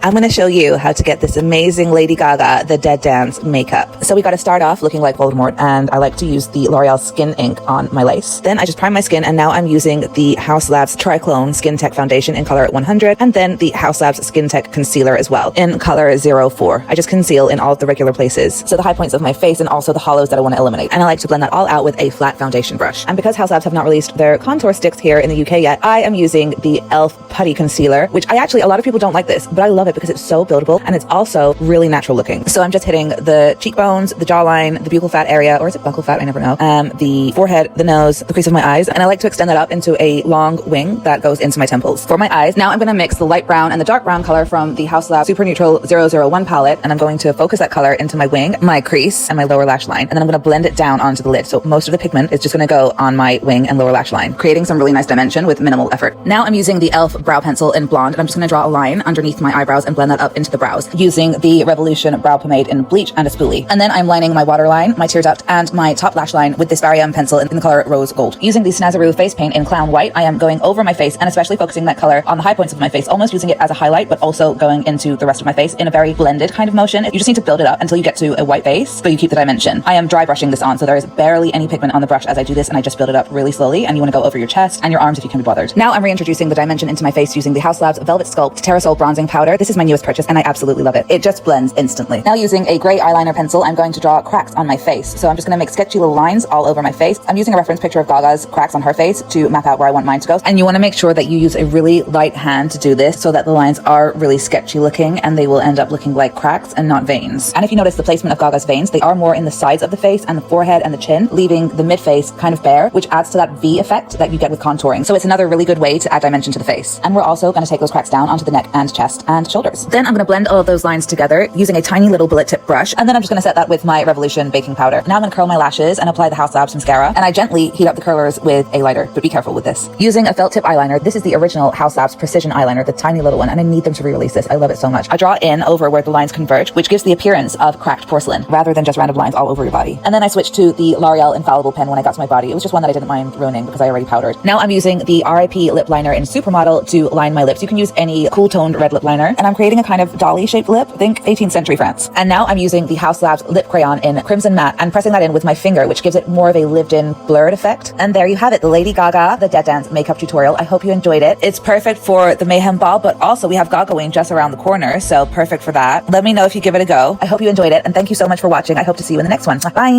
I'm going to show you how to get this amazing Lady Gaga The Dead Dance makeup. So we got to start off looking like Voldemort, and I like to use the L'Oreal Skin Ink on my lace. Then I just prime my skin, and now I'm using the Haus Labs Triclone Skin Tech Foundation in color 100, and then the Haus Labs Skin Tech Concealer as well in color 04. I just conceal in all of the regular places, so the high points of my face and also the hollows that I want to eliminate. And I like to blend that all out with a flat foundation brush. And because Haus Labs have not released their contour sticks here in the UK yet, I am using the e.l.f. Putty Concealer, which a lot of people don't like this, but I love it because it's so buildable and it's also really natural looking. So I'm just hitting the cheekbones, the jawline, the buccal fat area, or is it buccal fat? I never know. The forehead, the nose, the crease of my eyes, and I like to extend that up into a long wing that goes into my temples. For my eyes, now I'm going to mix the light brown and the dark brown color from the Haus Labs Super Neutral 001 palette, and I'm going to focus that color into my wing, my crease, and my lower lash line, and then I'm going to blend it down onto the lid. So most of the pigment is just going to go on my wing and lower lash line, creating some really nice dimension with minimal effort. Now I'm using the e.l.f. brow pencil in blonde, and I'm just going to draw a line underneath my eyebrows and blend that up into the brows using the Revolution brow pomade in bleach and a spoolie. And then I'm lining my waterline, my tear duct, and my top lash line with this Barry M pencil in the color rose gold. Using the Snazaroo face paint in clown white, I am going over my face and especially focusing that color on the high points of my face, almost using it as a highlight, but also going into the rest of my face in a very blended kind of motion. You just need to build it up until you get to a white base, but you keep the dimension. I am dry brushing this on, so there is barely any pigment on the brush as I do this, and I just build it up really slowly, and you want to go over your chest and your arms if you can be bothered. Now I'm reintroducing the dimension into my face using the Haus Labs Velvet Sculpt Terrasol Bronzing Powder. This is my newest purchase, and I absolutely love it. It just blends instantly. Now using a gray eyeliner pencil, I'm going to draw cracks on my face. So I'm just going to make sketchy little lines all over my face. I'm using a reference picture of Gaga's cracks on her face to map out where I want mine to go. And you want to make sure that you use a really light hand to do this so that the lines are really sketchy looking and they will end up looking like cracks and not veins. And if you notice the placement of Gaga's veins, they are more in the sides of the face and the forehead and the chin, leaving the mid-face kind of bare, which adds to that V effect that you get with contouring. So it's another really good way to add dimension to the face. And we're also going to take those cracks down onto the neck and chest and shoulders. Then I'm going to blend all of those lines together using a tiny little bullet tip brush, and then I'm just going to set that with my Revolution baking powder. Now I'm going to curl my lashes and apply the Haus Labs mascara, and I gently heat up the curlers with a lighter, but be careful with this. Using a felt tip eyeliner, this is the original Haus Labs Precision eyeliner, the tiny little one, and I need them to re-release this. I love it so much. I draw in over where the lines converge, which gives the appearance of cracked porcelain rather than just random lines all over your body. And then I switched to the L'Oreal Infallible pen when I got to my body. It was just one that I didn't mind ruining because I already powdered. Now I'm using the RIP lip liner in Supermodel to line my lips. You can use any cool toned red lip liner, and I'm creating a kind of dolly shaped lip, think 18th century France. And now I'm using the Haus Labs lip crayon in Crimson Matte and pressing that in with my finger, which gives it more of a lived-in blurred effect. And there you have it, the Lady Gaga The Dead Dance makeup tutorial. I hope you enjoyed it. It's perfect for the Mayhem Ball, but also we have Gagaween just around the corner, so perfect for that. Let me know if you give it a go. I hope you enjoyed it, and thank you so much for watching. I hope to see you in the next one. Bye!